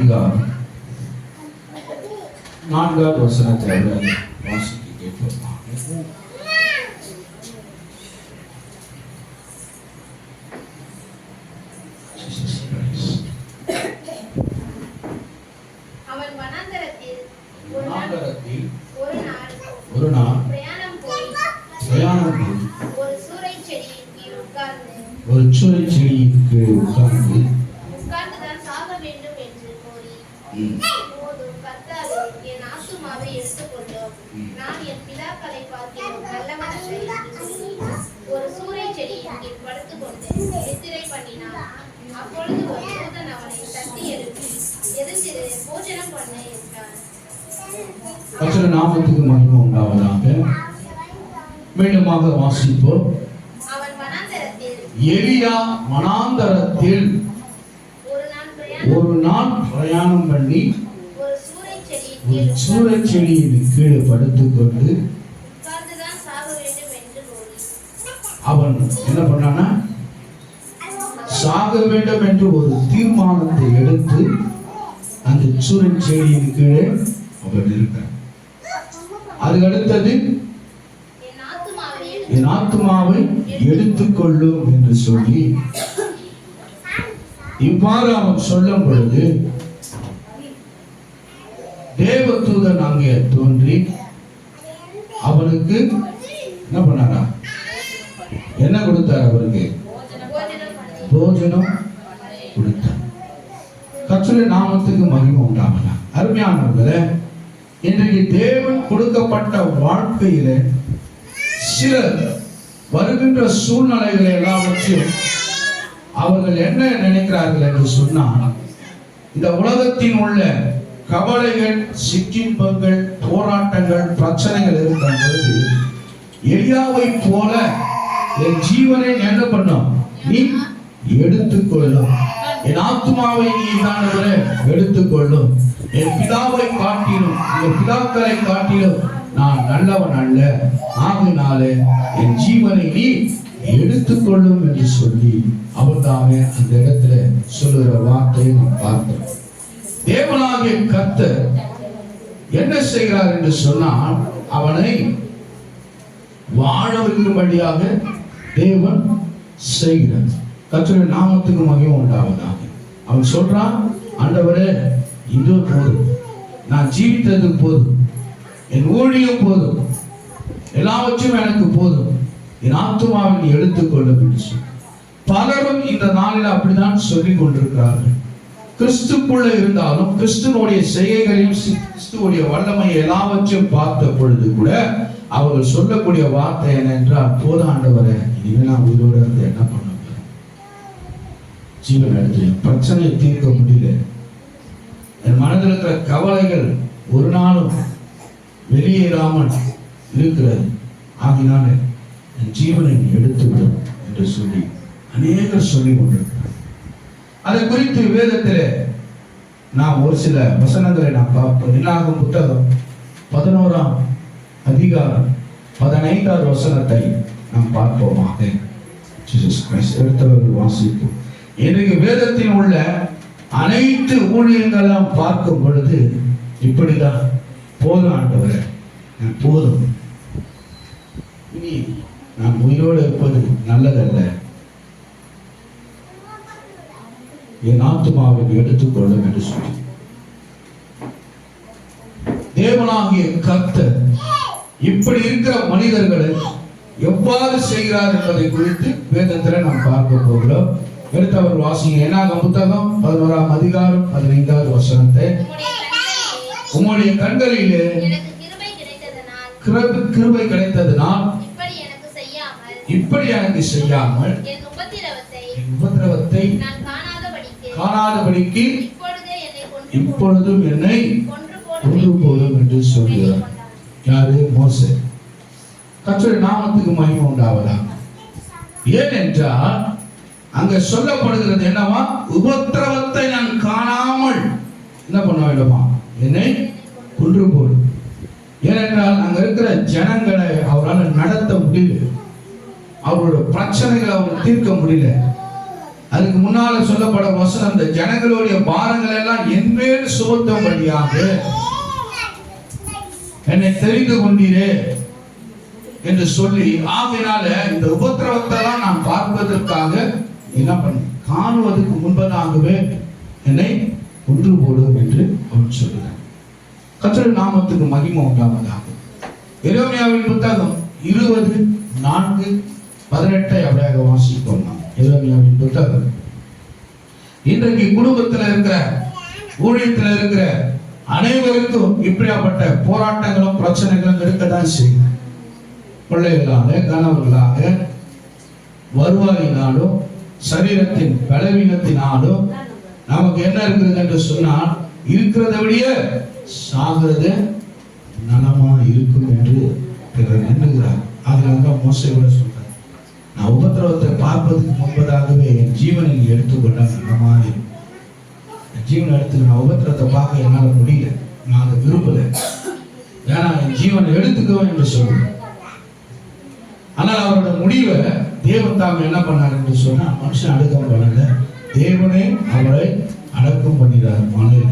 அதிகாரம் 4வது வசனத்தை வாசிக்க கேட்போம். அவன் வனாந்தரத்தில் ஒரு நாள் பிரயாணம் போய் ஒரு சூரை செடியின் கீழ் உட்கார்ந்துதான் சாக வேண்டும் என்று கோரி, போதும் கர்த்தாவே, என் ஆத்துமாவை எடுத்துக்கொள்ளும், நான் என் பிதாக்களை பார்க்கிறோம் நல்லவன் அல்ல என்று சொல்லி ஒரு சூரை செடியின் கீழ் படுத்துக்கொண்டு நித்திரை பண்ணினான். அப்பொழுது ஒரு தூதன் அவனை தட்டி எழுப்பி, எழுந்திரு, போஜனம் பண்ண என்றான். கர்த்தருடைய நாமத்துக்கு மகிமை உண்டாவதாக. மீண்டுமாக வாசிப்போம். எலியா வனாந்தரத்தில் ஒரு நாள் பிரயாணம் பண்ணி ஒரு சூரை செடியின் கீழே படுத்துக்கொண்டு அவன் என்ன பண்ணானா, சாக வேண்டும் என்று ஒரு தீர்மானத்தை எடுத்து அந்த சூரை செடியின் கீழே அவன் இருக்கான். அதுக்கு அடுத்தது, என் ஆத்துமாவை எடுத்துக்கொள்ளும் என்று சொல்லி இவ்வாறு அவன் சொல்லும் பொழுது தேவதூதன் அங்கே தோன்றி அவனுக்கு என்ன பண்ணாரா, என்ன கொடுத்தார்? அவருக்கு போஜனம் கொடுத்தார். கர்த்தருடைய நாமத்துக்கு மகிமை உண்டாவதாக. அருமையானவர்களே, இன்றைக்கு தேவன் கொடுக்கப்பட்ட வாழ்க்கையில சிலர் வருகின்ற சூழ்நிலைகளை எல்லாவற்றையும் அவர்கள் என்ன நினைக்கிறார்கள் என்று சொன்னால், இந்த உலகத்தின் உள்ள கவலைகள், சிற்றின்பங்கள், போராட்டங்கள், பிரச்சனைகள் இருக்கிற பொழுது எலியாவை போல என் ஜீவனை என்ன பண்ணும், நீ எடுத்துக்கொள்ளும், என் ஆத்துமாவை நீ தானவரே எடுத்துக்கொள்ளும், என் பிதாவை காட்டிலும் என் பிதாக்களை காட்டிலும் நான் நல்லவன் அல்ல, ஆகினாலே என் ஜீவனை நீ எடுத்துக்கொள்ளும் என்று சொல்லி அவர்தாமே அந்த இடத்துல சொல்லுகிற வார்த்தையை நாம் பார்த்தோம். தேவனாகிய கர்த்தர் என்ன செய்கிறார் என்று சொன்னால், அவனை வாழ வைக்கும்படியாக தேவன் செய்கிறார். கர்த்தருடைய நாமத்துக்கு மகிமை உண்டாவதாக. அவன் சொல்றான், ஆண்டவரே, இது போதும், நான் ஜீவித்தது போதும், என் ஊழியம் போதும், எல்லாவற்றும் எனக்கு போதும், என் ஆத்துமாவை எடுத்துக்கொள்ளும் என்று சொல்லி பலரும் இந்த நாளில் அப்படிதான் சொல்லிக் கொண்டிருக்கிறார்கள். கிறிஸ்துக்குள்ள இருந்தாலும் கிறிஸ்துவனுடைய செய்கைகளையும் கிறிஸ்துவோடைய வல்லமையை எல்லாவற்றையும் பார்த்த பொழுது கூட அவர்கள் சொல்லக்கூடிய வார்த்தை என்னென்றால், போதும் ஆண்டவரே, இனிமே நான் உயிரோடு இருந்து என்ன பண்ண போறேன், ஜீவன் எடுத்து பிரச்சனையை தீர்க்க முடியல, என் மனதில் இருக்கிற கவலைகள் ஒரு நாளும் வெளியேறாமல் இருக்கிறது, ஆகினால என் ஜீவனை எடுத்துவிடும் என்று சொல்லி அநேகர் சொல்லிக் கொண்டிருக்கிறார். அதை குறித்து வேதத்திலே நாம் ஒரு சில வசனங்களை நாம் பார்ப்போம். என்னாகும் புத்தகம் 11ஆம் அதிகாரம் 15வது வசனத்தை நாம் பார்ப்போமாக. எடுத்தவர்கள் வாசிப்போம். இன்றைக்கு வேதத்தில் உள்ள அனைத்து ஊழியங்களும் பார்க்கும் பொழுது இப்படிதான், போதும் ஆண்டவரே, போதும், இனி நான் உயிரோடு இருப்பது நல்லதல்ல, என் ஆத்துமாவை எடுத்துக்கொள்ளும் என்று சொல்லி தேவனாகிய கர்த்தர் இப்படி இருக்கிற மனிதர்களை எவ்வாறு செய்கிறார் என்பதை குறித்து வேதத்தில் நாம் பார்க்க போகிறோம். எடுத்தவர் வாசிங்க. என்னாகும் புத்தகம் 11ஆம் அதிகாரம் 15வது வசனத்தை. உம்முடைய கண்களிலே கிருபை கிடைத்ததனால் இப்படி எனக்கு செய்யாமல் என் உபத்திரவத்தை காணாதபடிக்கு இப்பொழுதும் என்னை கொன்று போடும் என்று சொல்கிறார். யாரு? மோசே. கர்த்தருடைய நாமத்துக்கு மகிமை உண்டாவதாக. ஏனென்றால் அங்க சொல்லப்படுகிறது என்னவா, உபத்திரவத்தை நான் காணாமல் என்ன பண்ண வேண்டுமா, என்னை கொன்று போடும். ஏனென்றால் அங்க இருக்கிற ஜனங்களை அவரால் நடத்த முடியல, அவரோட பிரச்சனைகளை அவர் தீர்க்க முடியல. அதுக்கு முன்னால சொல்லப்பட வசனம், இந்த ஜனங்களுடைய பாரங்கள் எல்லாம் என் மேல் சுமத்தும்படியாக என்னை தெரிந்து கொண்டீரே என்று சொல்லி, ஆகையினால இந்த உபத்திரவத்தை எல்லாம் நான் பார்ப்பதற்காக என்ன பண்ண, காணுவதற்கு முன்பதாகவே என்னை ஒன்று போடும் என்று அவர் சொல்கிறார். கர்த்தருடைய நாமத்துக்கு மகிமை உண்டாவதாக. எரேமியாவின் புத்தகம் 20:4-18 அப்படியாக வாசிப்போம். எரேமியாவின் புத்தகம். இன்றைக்கு குடும்பத்தில் இருக்கிற, ஊழியத்தில் இருக்கிற அனைவருக்கும் இப்படியாப்பட்ட போராட்டங்களும் பிரச்சனைகளும் இருக்கத்தான் செய்யும். பிள்ளைகளாக, கணவர்களாக, வருவாயினாலும் சரீரத்தின் பலவீனத்தினாலும் நமக்கு என்ன இருக்கிறது என்று சொன்னால், இருக்கிறத விட சாகிறது நலமா இருக்கும் என்று பிறர் எண்ணுகிறார். அதனால மோசையோட சொல்றார், நான் உபத்திரவத்தை பார்ப்பதற்கு முன்பதாகவே என் ஜீவனை எடுத்துக்கொண்டால் நலமா இருக்கும். என் ஜீவனை எடுத்து நான் உபத்திரத்தை பார்க்க என்னால் முடியல, நான் அதை விரும்பல, ஏன்னா என் ஜீவனை எடுத்துக்குவேன் என்று சொல்றேன். ஆனால் அவரோட முடிவை தேவன் தாம் என்ன பண்ணார் என்று சொன்னா, மனுஷன் அடக்கம் பண்ணல, தேவனே அவரை அடக்கம் பண்ணினார் மலையில.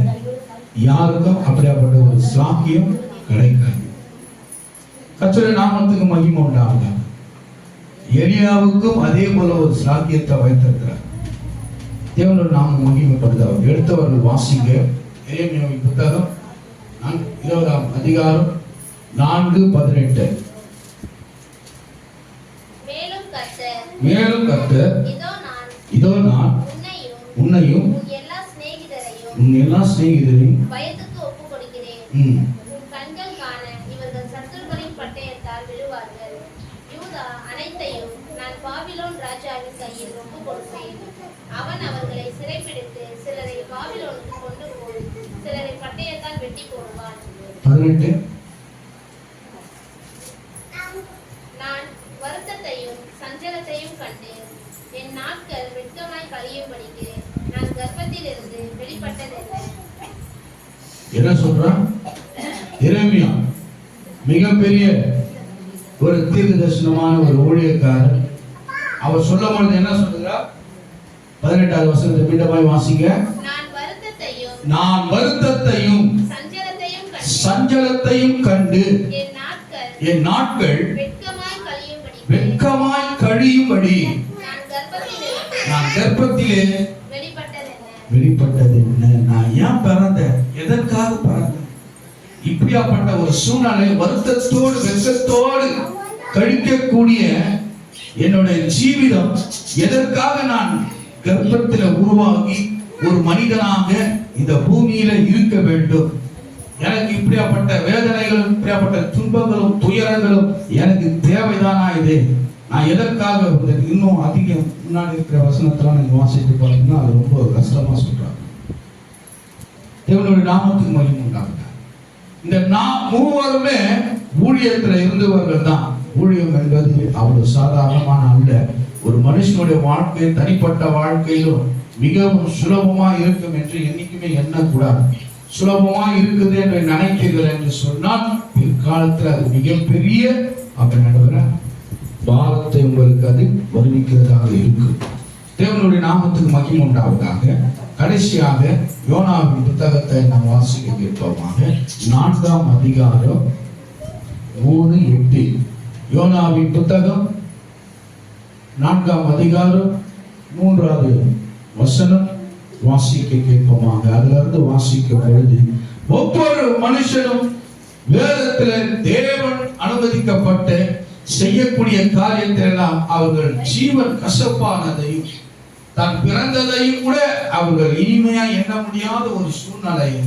யாருக்கும் அப்படியாப்பட்ட ஒரு சாக்கியம் கிடைக்காது. கர்த்தருடைய நாமத்துக்கு மகிமை உண்டாவதாக. எலியாவுக்கும் அதே போல ஒரு சாக்கியத்தை வைத்திருக்கிறார். தேவனுடைய நாமம் மகிமைப்படுத்த எடுத்தவர்கள் வாசிங்க. எரேமியாவின் புத்தகம் 20:4-18. மேலும் கர்த்தர், இதோ நான் உன்னையும் உன் எல்லா சிநேகிதரையும் பயத்துக்கு ஒப்புக் கொடுக்கிறேன். உன் கண்கள் காண இவர்கள் சத்துருக்களின் பட்டயத்தால் விழுவார்கள். யூதா அனைத்தையும் நான் பாபிலோன் ராஜாவின் கையில் ஒப்புக் கொடுப்பேன். அவன் அவர்களை சிறைப்பிடித்து சிலரை பாபிலோனுக்கு கொண்டு போய் சிலரை பட்டயத்தால் வெட்டி போடுவான். 18. நான் வருத்தத்தையும் சஞ்சலத்தையும் கண்டேன். என் நாட்கள் வெட்கமாய் கழியும்படிக்கு நான் கர்ப்பத்திலிருந்து வெளிப்பட்டதில்லை. என்ன சொல்றான் எரேமியா? மிகப்பெரிய ஒரு தீர்க்கதரிசனமான ஒரு ஊழியக்காரர். அவர் சொல்லும் பொழுது என்ன சொல்றார்? 18வது வசனத்தை மீண்டுமாய் வாசிங்க. நான் வருத்தத்தையும் சஞ்சலத்தையும் கண்டு என் நாட்கள் வெட்கமாய் கழியும்படி நான் கர்ப்பத்திலே வெளிப்பட்டது என்ன? நான் ஏன் பிறந்தேன்? எதற்காக பிறந்தேன்? இப்படியாப்பட்ட ஒரு சூழ்நிலை, வருத்தத்தோடு வெட்கத்தோடு கழிக்கக்கூடிய என்னுடைய ஜீவிதம் எதற்காக நான் கர்ப்பத்தில் உருவாகி ஒரு மனிதனாக இந்த பூமியில இருக்க வேண்டும்? எனக்கு இப்படியாப்பட்ட வேதனைகளும் இப்படியாப்பட்ட துன்பங்களும் துயரங்களும் எனக்கு தேவைதானா? இது நான் எதற்காக? இன்னும் அதிகம் முன்னாடி இருக்கிற வசனத்தெல்லாம் நீங்க வாசித்து பார்த்தீங்கன்னா அது ரொம்ப கஷ்டமா சொல்றாங்க. தேவனுடைய நாமத்துக்கு மகிமை உண்டாகுங்க. இந்த மூவருமே ஊழியத்துல இருந்தவர்கள் தான். ஊழியம் என்பது அவ்வளவு சாதாரணமான அல்ல. ஒரு மனுஷனுடைய வாழ்க்கை தனிப்பட்ட வாழ்க்கையிலும் மிகவும் சுலபமா இருக்கும் என்று என்னைக்குமே எண்ணக்கூடாது. சுலபமா இருக்குது என்று நினைக்கிறீர்கள் என்று சொன்னால் பிற்காலத்தில் அது மிகப்பெரிய அப்படி நடுவர பாரத்தை உங்களுக்கு அது வருவிக்கிறதாக இருக்கும். தேவனுடைய நாமத்துக்கு மகிமை உண்டாவதாக. கடைசியாக யோனாவின் புத்தகத்தை நாம் வாசிக்க கேட்போமாக. 4ஆம் அதிகாரம் 3:8. யோனாவின் புத்தகம் 4ஆம் அதிகாரம் 3வது வசனம் வாசிக்க கேட்போமாக. அதிலிருந்து வாசிக்கும் பொழுது, ஒவ்வொரு மனுஷனும் வேதத்தில் தேவன் அனுமதிக்கப்பட்ட செய்யக்கூடிய காரியத்திலெல்லாம் அவர்கள் ஜீவன் கசப்பானதையும் தான் பிறந்ததையும் கூட அவர்கள் இனிமையா எண்ண முடியாத ஒரு சூழ்நிலையை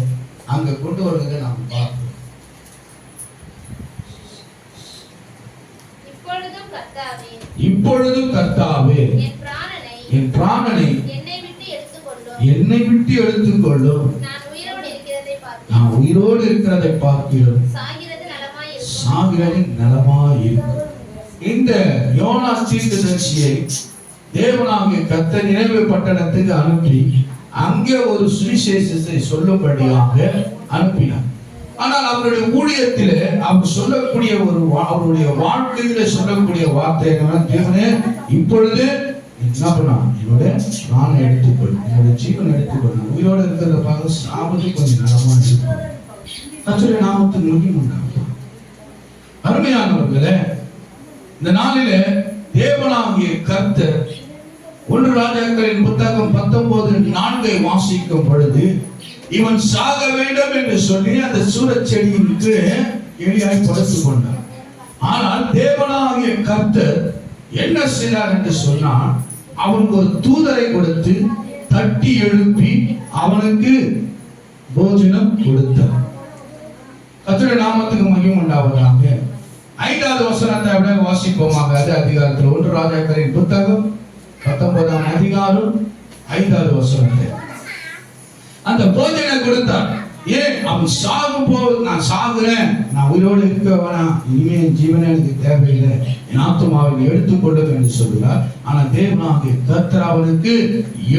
அங்க கொண்டு வருவதை நாம் பார்க்கிறோம். இப்பொழுதும் கர்த்தாவே என் பிராணனை என்னை விட்டு எடுத்துக்கொள்ளும். நான் உயிரோடு இருக்கிறதை பார்க்கிறோம், சாகிறது நலமாய் இருக்கும். இந்த யோனா தீர்க்கதரிசியை தேவனாகிய கர்த்தர் நினைவு பட்டணத்துக்கு அனுப்பி அங்கே ஒரு சுவிசேஷத்தை சொல்லும்படியாக அனுப்பினார். ஆனால் அவருடைய ஊழியத்திலே அவர் சொல்லக்கூடிய அவருடைய வாழ்க்கையில சொல்லக்கூடிய வார்த்தை என்னன்னா, தேவனே இப்பொழுது என்ன பண்ணா, என்னோட பிராணம் எடுத்துக்கொள், என்னோட ஜீவன் எடுத்துக்கொள், நான் உயிரோட இருக்கிறத பார்க்க சாபத்தை கொஞ்சம் நலமா இருக்கும். கர்த்தருடைய நாமத்துக்கு மகிமை உண்டாகட்டும். அருமையானவர்களே, இந்த நாளிலே தேவனாகிய கர்த்தர் 1 ராஜாக்களின் புத்தகம் 19:4 வாசிக்கும் பொழுது, இவன் சாக வேண்டும் என்று சொல்லி அந்த சூரச்செடியின் கீழே எலியாய் படுத்துக் கொண்டார். ஆனால் தேவனாகிய கர்த்தர் என்ன செய்தார் என்று சொன்னால், அவனுக்கு ஒரு தூதரை கொடுத்து தட்டி எழுப்பி அவனுக்கு போஜனம் கொடுத்தார். கர்த்தருடைய நாமத்துக்கு மகிமை உண்டாவதாக. 5வது வசனத்தை அப்படியே வாசிப்போமாக. அது அதிகாரத்தில் 1 ராஜாக்களின் புத்தகம் 19ஆம் அதிகாரம் 5வது வசனத்தை. அந்த போஜனை கொடுத்தார். ஏன்? அவன் சாகும் போது, நான் சாகுறேன், நான் உயிரோடு இருக்க வேணாம், இனிமே என் ஜீவனே எனக்கு தேவையில்லை, என் ஆத்துமாவை எடுத்துக்கொள்ளும் என்று சொல்கிறார். ஆனால் தேவனாகிய கர்த்தர் அவனுக்கு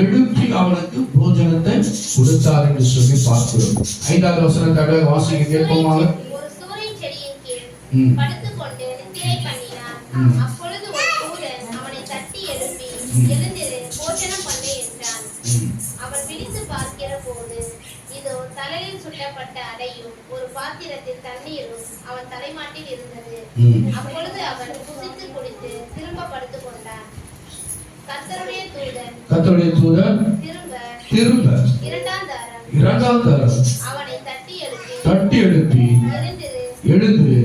எழுப்பி அவனுக்கு போஜனத்தை கொடுத்தார் என்று சொல்லி பார்க்கிறோம். 5வது வசனத்தை வாசிக்க கேட்போமாக. ஒரு சூரை செடியின் கீழ் படுத்துக்கொண்டு நித்திரை பண்ணினான். அப்பொழுது ஒரு தூதன் அவனை தட்டி எழுப்பி, எழுந்திரு, போஜனம் பண்ணு என்றான். அவன் விழித்து பார்க்கிற போது, இதோ தலையில் சுட்டப்பட்ட அடையும் ஒரு பாத்திரத்தில் தண்ணீரும் அவன் தலைமாட்டில் இருந்தது. அப்பொழுது அவன் புசித்து குடித்து திரும்ப படுத்துக் கொண்டான். கர்த்தருடைய தூதன் திரும்ப இரண்டாம் தரம் அவனை தட்டி எழுப்பி எழுந்திரு,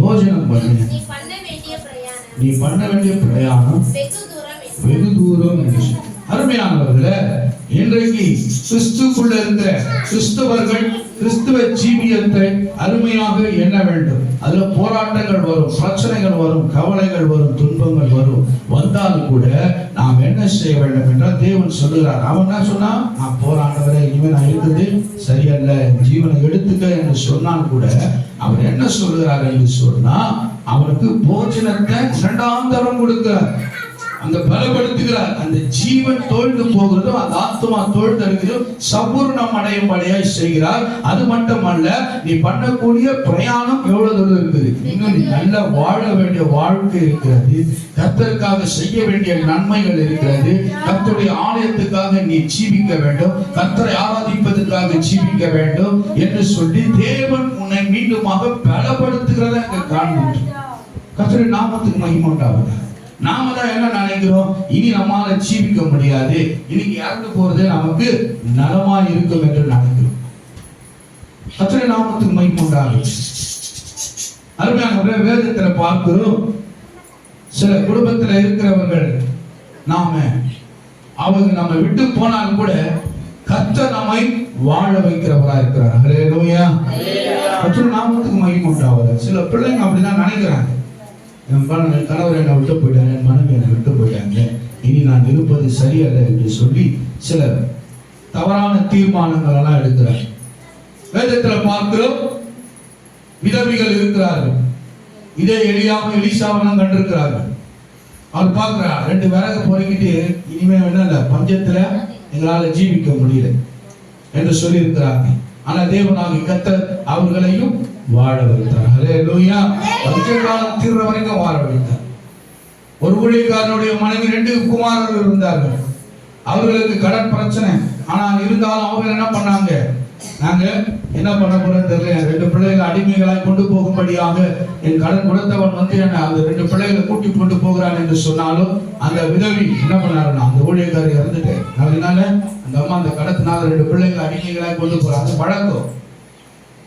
போஜனம் பண்ணு, நீ பண்ண வேண்டிய பிரயாணம் வெகு தூரம் என்று. அருமையானவர்களே, இன்றைக்கு கிறிஸ்துக்குள்ள இருக்கிற கிறிஸ்தவர்கள் கிறிஸ்துவ ஜீவியத்தை அருமையாக எண்ண வேண்டும். அதுல போராட்டங்கள் வரும், பிரச்சனைகள் வரும், கவலைகள் வரும், துன்பங்கள் வரும். வந்தாலும் கூட நாம் என்ன செய்ய வேண்டும் என்றால், தேவன் சொல்லுகிறார். அவன் என்ன சொன்னா, நான் போராண்டவரே, இனிமே நான் இருக்கிறது சரியல்ல, ஜீவனை எடுத்துக்க என்று சொன்னால் கூட அவர் என்ன சொல்லுகிறார் என்று சொன்னா, அவனுக்கு போஜனத்தை 2ஆம் தரம் கொடுக்கிறார். அந்த பலப்படுத்துகிறார். அந்த ஜீவன் தோழ்ந்து போகிறதும் அந்த ஆத்மா தோழ்ந்தெடுக்கிறதும் சம்பூர்ணம் அடையும்படியாய் செய்கிறார். அது மட்டுமல்ல, நீ பண்ணக்கூடிய பிரயாணம் எவ்வளவு தூரம் இருக்குது, இன்னும் நீ நல்ல வாழ வேண்டிய வாழ்க்கை இருக்கிறது, கர்த்தருக்காக செய்ய வேண்டிய நன்மைகள் இருக்கிறது, கர்த்தருடைய ஆலயத்துக்காக நீ ஜீவிக்க வேண்டும், கர்த்தரை ஆராதிப்பதற்காக ஜீவிக்க வேண்டும் என்று சொல்லி தேவன் உன்னை மீண்டுமாக பலப்படுத்துகிறத காண்பிட்டு. கர்த்தருடைய நாமத்துக்கு மகிமை உண்டாவதாக. நாம தான் என்ன நினைக்கிறோம், இனி நம்மால ஜீவிக்க முடியாது, இன்னைக்கு இறந்து போறது நமக்கு நலமா இருக்கும் என்று நினைக்கிறோம். கர்த்தருடைய நாமத்துக்கு மகிமை உண்டாகும். அருமையான வேதத்துல பார்க்கிறோம், சில குடும்பத்துல இருக்கிறவர்கள் அவங்க நம்ம விட்டு போனால் கூட கர்த்தர் நம்மை வாழ வைக்கிறவரா இருக்கிறார். ஹல்லேலூயா. கர்த்தருடைய நாமத்துக்கு மகிமை உண்டாகும். சில பிள்ளைங்க அப்படிதான் நினைக்கிறாங்க, என் கணவர் என்னை விட்டு போயிட்டாங்க, என் மனைவி என்னை விட்டு போயிட்டாங்க, இனி நான் இருப்பது சரியல்ல என்று சொல்லி சில தவறான தீர்மானங்கள் எல்லாம் எடுக்கிறார். வேதத்துல பார்க்கிறோம், விதவிகள் இருக்கிறார்கள். இதே எலியாவும் எலிசாவெல்லாம் கண்டிருக்கிறார்கள். அவர் பார்க்கிறார், 2 விறகு பொறுக்கிட்டு இனிமே என்ன இல்ல, பஞ்சத்துல எங்களால ஜீவிக்க முடியல என்று சொல்லி இருக்கிறார்கள். ஆனா தேவனாகிய கர்த்தர் அவர்களையும் வாழ வைத்தார். ஹல்லேலூயா. பஞ்சகாலம் தீர்ற வரைக்கும் வாழ வைத்தார். ஒரு ஊழியக்காரனுடைய மனைவி 2 குமாரர்கள் இருந்தார்கள். அவர்களுக்கு கடன் பிரச்சனை. ஆனால் இருந்தாலும் அவங்க என்ன பண்ணாங்க, நாங்க என்ன பண்ண போறோம் தெரியல, 2 பிள்ளைகளை அடிமைகளாய் கொண்டு போகும்படியாக என் கடன் கொடுத்தவன் என்ன அந்த 2 பிள்ளைகளை கூட்டி கொண்டு போகிறான் என்று சொன்னாலும், அந்த விதவி என்ன பண்ணாருன்னா, அந்த ஊழியக்காரர் இறந்துட்டு அதனால அந்த அம்மா அந்த கடத்தினால 2 பிள்ளைகளை அடிமைகளாய் கொண்டு போறாங்க. வழக்கம்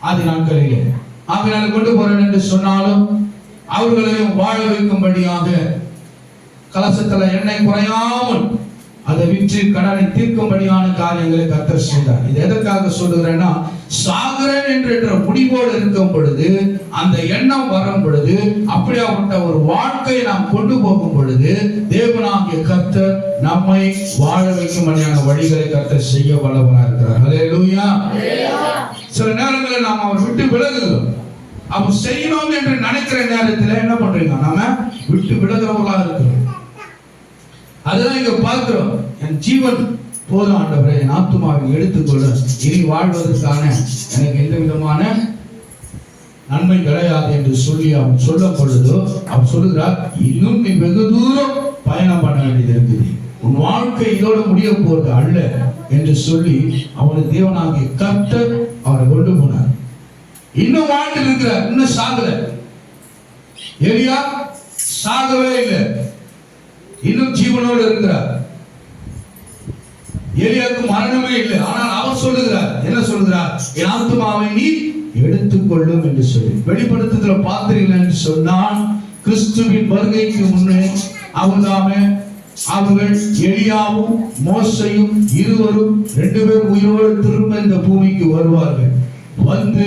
ஆதி நாட்களிலே ஆவியானவர் கொண்டு போறேன் என்று சொன்னாலும் அவர்களையும் வாழ வைக்கும்படியாக கலசத்துல எண்ணெய் குறையாமல் அதை விற்று கடனை தீர்க்கும்படியான காரியங்களை கர்த்தர் செய்தார். இது எதற்காக சொல்லுகிறேன்னா, சாகுறேன் என்ற முடிவோடு இருக்கும் பொழுது, அந்த எண்ணம் வரும் பொழுது, அப்படியாப்பட்ட ஒரு வாழ்க்கையை நாம் கொண்டு போகும் பொழுது, தேவனாகிய கர்த்தர் நம்மை வாழ வைக்கும்படியான வழிகளை கர்த்தர் செய்ய வல்லவராக இருக்கிறார். ஹல்லேலூயா. சில நேரங்களில் நாம் அவர் விட்டு விலகுகிறோம். அவர் செய்யணும் என்று நினைக்கிற நேரத்தில் என்ன பண்றீங்க, நாம விட்டு விலகிறவர்களா இருக்கிறோம். அதுதான் இங்க பார்க்கிறோம். என் ஜீவன் போதும் ஆண்டவரே, என் ஆத்துமாவை எடுத்துக்கொள்ள, இனி வாழ்வதற்கான எனக்கு எந்த விதமான நன்மை கிடையாது என்று சொல்லி அவன் சொல்லும் பொழுது அவன் சொல்லுகிறார், இன்னும் நீ வெகு தூரம் பயணம் பண்ண வேண்டியது இருக்குது, உன் வாழ்க்கை இதோடு முடிய போறது அல்ல என்று சொல்லி அவனுக்கு தேவனாகிய கர்த்தர் அவரை கொண்டு போனார். இன்னும் வாழ்ந்து இருக்கிறார், இன்னும் சாகல. எலியா சாகவே இல்லை, இன்னும் ஜீவனோடு இருக்கிறார். எலியாவுக்கு மரணமே இல்லை. ஆனால் அவர் சொல்லுகிறார், என்ன சொல்லுகிறார்? என் ஆத்துமாவை நீ எடுத்துக்கொள்ளும் என்று சொல்லி. வெளிப்படுத்துதல பார்த்தீர்கள் என்று சொன்னால் கிறிஸ்துவின் வருகைக்கு முன்னே அவர்கள் எலியாவும் மோசையும் இருவரும் 2 பேர் உயிரோடு திரும்ப இந்த பூமிக்கு வருவார்கள். வந்து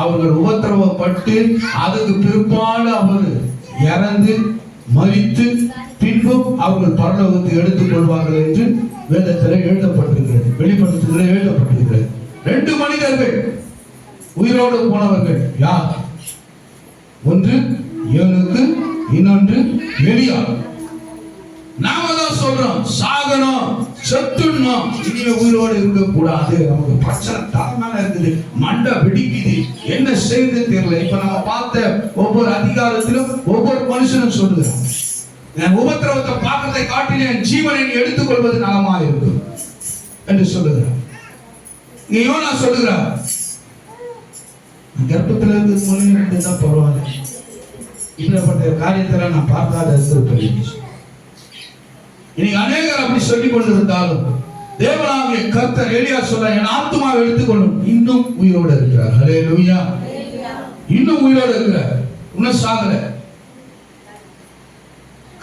அவர்கள் உபத்திரவப்பட்டு அதுக்கு பிற்பாடு அவர் இறந்து மரித்து பின்பும் அவர்கள் பரலோகத்தை எடுத்துக் கொள்வார்கள் என்று வேதத்தில் எழுதப்பட்டிருக்கிறது. வெளிப்படுத்துதலில் எழுதப்பட்டிருக்கிறது. 2 மனிதர்கள் உயிரோடு போனவர்கள் யார்? ஒன்று ஏனோக்கு, இன்னொன்று எலியா. நாம தான் சொல்றோம், சாகணும், செத்துடணும், இனிமே உயிரோடு இருக்க கூடாது. நமக்கு பிரச்சனை தலைமையில இருக்குது, மண்டை வெடிக்குது, என்ன செய்யுது தெரியல. இப்ப நம்ம பார்த்த ஒவ்வொரு அதிகாரத்திலும் ஒவ்வொரு மனுஷனும் சொல்லுகிறான், உபத்திரவத்தை பார்க்கறதை காட்டிலே என் ஜீவனை எடுத்துக்கொள்வது நலமா இருக்கும் என்று சொல்லுகிறார். இங்க யோனா சொல்லுகிறார், கர்ப்பத்தில் இருந்து மொழி தான் பரவாயில்ல, இப்படிப்பட்ட காரியத்தில் நான் பார்க்காத இருந்திருப்பேன். இன்னைக்கு அநேகர் அப்படி சொல்லிக் கொண்டிருந்தாலும் தேவனாகிய கர்த்தர் எலியா சொல்ல, என் ஆத்துமாவை எடுத்துக்கொள்ளும், இன்னும் உயிரோடு இருக்கிறார். ஹல்லேலூயா. இன்னும் உயிரோடு இருக்கிறார், இன்னும் சாகல.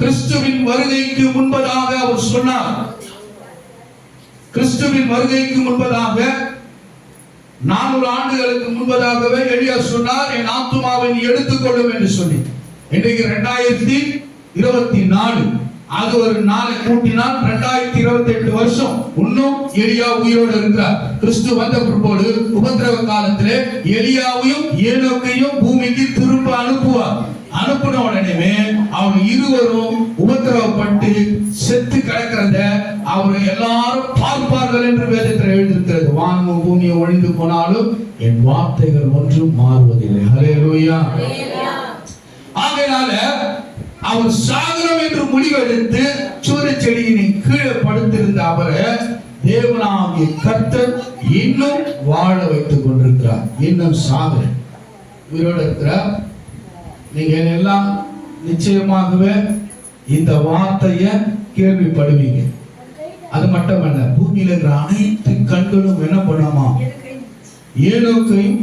கிறிஸ்துவின் வருகைக்கு முன்பதாக அவர் சொன்னார், கிறிஸ்துவின் வருகைக்கு முன்பதாக 400 ஆண்டுகளுக்கு முன்பதாகவே எலியா சொன்னார், என் ஆத்துமாவை நீ எடுத்துக்கொள்ளும் என்று சொல்லி. இன்றைக்கு 2024, அது ஒரு நாளை கூட்டினால் 2028 வருஷம். இன்னும் எலியா உயிரோடு இருக்கிறார். கிறிஸ்து வந்த பிற்போது உபத்திரவ காலத்திலே எலியாவையும் ஏனோக்கையும் பூமிக்கு திரும்ப அனுப்புவார். அனுப்பின உடனே அவங்க இருவரும் உபத்திரவப்பட்டு செத்து கிடக்கிறத அவர் எல்லாரும் பார்ப்பார்கள் என்று வேதத்தில் எழுதியிருக்கிறது. வானமும் பூமியும் ஒழிந்து போனாலும் என் வார்த்தைகள் ஒன்றும் மாறுவதில்லை. ஹல்லேலூயா. ஆகையால அவர் சாகரம் என்று முடிவெடுத்து சூரிய செடியினை கீழே படுத்திருந்த அவரை தேவனாகிய கர்த்தர் இன்னும் வாழ வைத்துக் கொண்டிருக்கிறார். இன்னும் சாகர உயிரோடு இருக்கிறார். நீங்க எல்லாம் நிச்சயமாகவே இந்த வார்த்தையை கேள்விப்படுவீங்க. அது மட்டுமல்ல, பூமியில இருக்கிற அனைத்து கண்களும் என்ன பண்ணுமா? ஏனோக்கையும்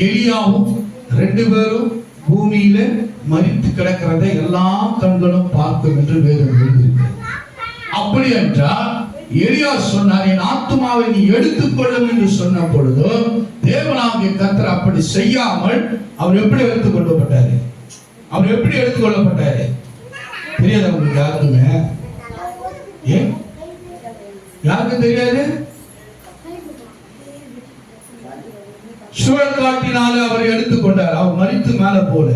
எலியாவும் 2 பேரும் பூமியில மரித்து கிடக்கிறதை எல்லா கண்களும் பார்க்கும் என்று வேதம் எழுதியிருக்கிறது. அப்படி என்றால் எலியா சொன்னார், என் ஆத்துமாவை நீ எடுத்துக்கொள்ளும் என்று சொன்ன பொழுது தேவனாகிய கர்த்தர் அப்படி செய்யாமல் அவர் எப்படி எடுத்துக்கொள்ளப்பட்டாரு? அவர் எப்படி எடுத்துக்கொள்ளப்பட்டாரு தெரியாது உங்களுக்கு யாருக்குமே? ஏன் யாருக்கும் தெரியாது? சுழல் காற்றினால அவர் எடுத்துக்கொண்டார். அவர் மரித்து மேல போல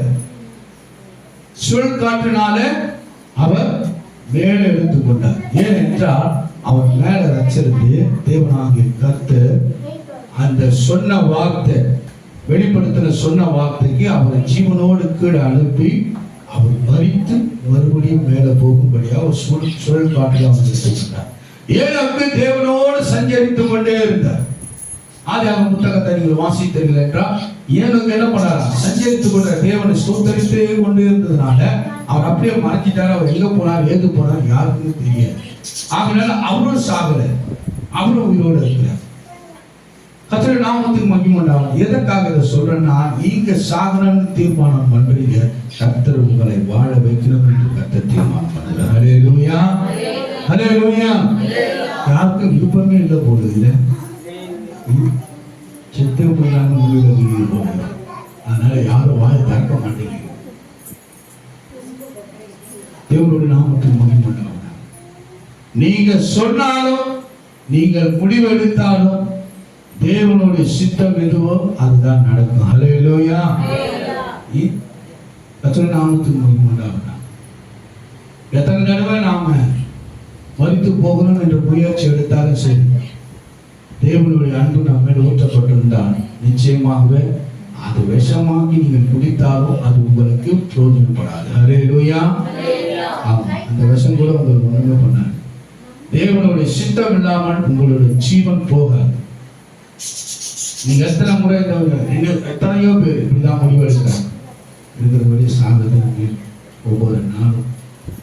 சுழல் காற்றினால அவர் மேலே எடுத்துக்கொண்டார். ஏனென்றால் அவர் மேல வச்சிருந்து தேவனாகிய கர்த்தர் அந்த சொன்ன வார்த்தை, வெளிப்படுத்தின சொன்ன வார்த்தைக்கு அவரை ஜீவனோடு கீழே அனுப்பி அவர் மரித்து மறுபடியும் மேல போகும்படியா ஒரு சுழல் காற்றில் அவர் எடுத்துக்கொண்டார். ஏனோக்கு தேவனோடு சஞ்சரித்துக் கொண்டே இருந்தார். ஆதியாகமம் புத்தகத்தை நீங்கள் வாசித்தீர்கள் என்றால் ஏனோக்கு என்ன பண்ணாரா? சஞ்சரித்துக் கொண்ட தேவனை ஸ்தோத்தரித்தே கொண்டு இருந்ததுனால அவர் அப்படியே மறைஞ்சிட்டார். அவர் எங்க போனார், ஏது போனார் யாருக்குமே தெரியாது. ஆகையால அவரும் சாகல, அவரும் உயிரோடு இருக்கிறார். கர்த்தருடைய நாமத்துக்கு மகிமை உண்டாகட்டும். எதற்காக இதை சொல்றேன்னா, நீங்க சாகணும்னு தீர்மானம் பண்றீங்க, கர்த்தர் உங்களை வாழ வைக்கணும் என்று கர்த்தர் தீர்மானம் பண்றார். ஹல்லேலூயா, ஹல்லேலூயா. யாருக்கும் விருப்பமே இல்லை போடுது, செத்து போயிடாம முடிவு போடுங்க. அதனால யாரும் வாயை திறக்க மாட்டேங்க. தேவனுடைய நாமத்துக்கு மகிமை உண்டாகட்டும். நீங்க சொன்னாலும் நீங்கள் முடிவெடுத்தாலும் தேவனுடைய சித்தம் எதுவோ அதுதான் நடக்கும். ஹல்லேலூயா. கர்த்தருடைய நாமத்துக்கு மகிமை உண்டாகட்டும். எத்தனை தடவை நாம மரித்து போகணும் என்ற முயற்சி எடுத்தாலும் சரி, தேவனுடைய அன்பு நம்ம மேல் ஊற்றப்பட்டிருந்தால் நிச்சயமாகவே அது விஷமாக்கி நீங்கள் குடித்தாலும் அது உங்களுக்கு பிரயோஜனப்படாது. ஹல்லேலூயா. ஆமா, அந்த விஷம் கூட உங்களுக்கு ஒண்ணுமே பண்ணாது. தேவனுடைய சித்தம் இல்லாமல் உங்களுடைய ஜீவன் போகாது. நீங்க எத்தனை முறை எத்தனையோ பேர் இப்படிதான் முடிவெடுக்கிறாங்க. இருக்கிறபடி சாதனை ஒவ்வொரு நாளும்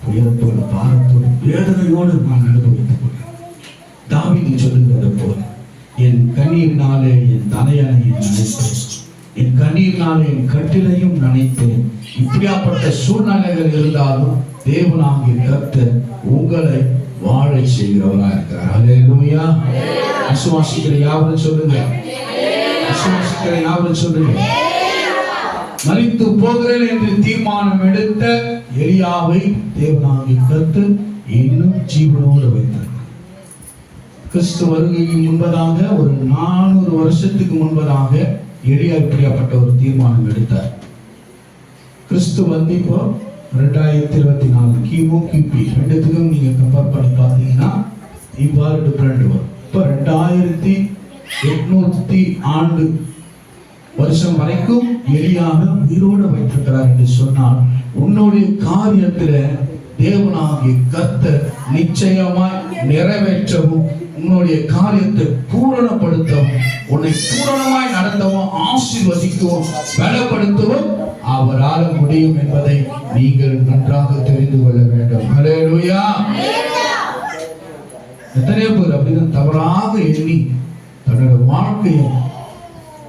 உயரத்தோடு பாரத்தோடு வேதனையோடு நான் அனுபவித்துக் கொள்கிறேன். தாவீது சொல்லுகிறது போல, என் கண்ணீரினாலே என் தலையணையை நினைத்தேன், என் கண்ணீரினாலே என் கட்டிலையும் நினைத்தேன். இப்படியாப்பட்ட சூழ்நிலைகள் இருந்தாலும் தேவனாகிய கர்த்தர் உங்களை வாழ செய்கிறவராக இருக்கிறார். ஹல்லேலூயா. விசுவாசிக்கிற யாவரும் சொல்லுங்க. விசுவாசிக்கிற யாவரும் சொல்லுங்க. மரித்து போகிறேன் என்று தீர்மானம் எடுத்த எலியாவை தேவனாகிய கர்த்தர் இன்னும் ஜீவனோடு வைத்தார். கிறிஸ்து வருகைக்கு முன்பதாக ஒரு 400 வருஷத்துக்கு முன்பதாக எலியா இப்படியாப்பட்ட ஒரு தீர்மானம் எடுத்தார். கிறிஸ்து வந்து இப்போ 2024 கிமு கிபி ரெண்டுத்துக்கும் நீங்க கம்பேர் பண்ணி பார்த்தீங்கன்னா இவ்வாறு டிஃபரெண்ட் வரும். இப்போ 2800 ஆண்டு வருஷம் வரைக்கும் எலியாக உயிரோடு வைத்திருக்கிறார் என்று சொன்னால், உன்னுடைய காரியத்துல தேவனாகிய கர்த்தர் நிச்சயமாய் நிறைவேற்றவும் உன்னுடைய காரியத்தை பூரணப்படுத்தவும் உன்னை பூரணமாய் நடத்தவும் ஆசீர்வதிக்கவும் பலப்படுத்தவும் அவரால் முடியும் என்பதை நீங்கள் நன்றாக தெரிந்து கொள்ள வேண்டும். ஹல்லேலூயா. எத்தனையோ பேர் அப்படிதான் தவறாக எண்ணி தன்னோட வாழ்க்கையை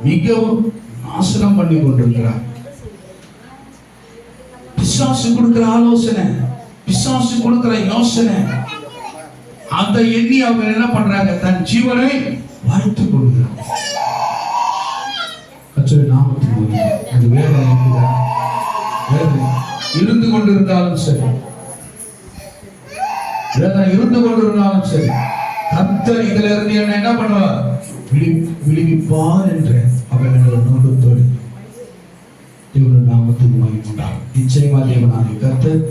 மிகவும் நாசனம் பண்ணி கொண்டிருக்கிறார். பிசாசு கொடுக்கிற ஆலோசனை, பிசாசு கொடுக்கிற யோசனை, அதை எண்ணி அவங்க என்ன பண்றாங்க, தன் ஜீவனை வாய்த்துக் கொள்கிறார். நாமத்துக்கு அது வேதனை இருந்து கொண்டிருந்தாலும் சரி, வேதனை இருந்து கொண்டிருந்தாலும் சரி, கர்த்தர் இதுல இருந்து என்ன பண்ணுவார், விடுவிப்பார் என்ற அவர்களோட நோக்கத்தோடு தேவனுடைய நாமத்துக்கு மகிமை உண்டாகும். நிச்சயமா தேவனாகிய கர்த்தர்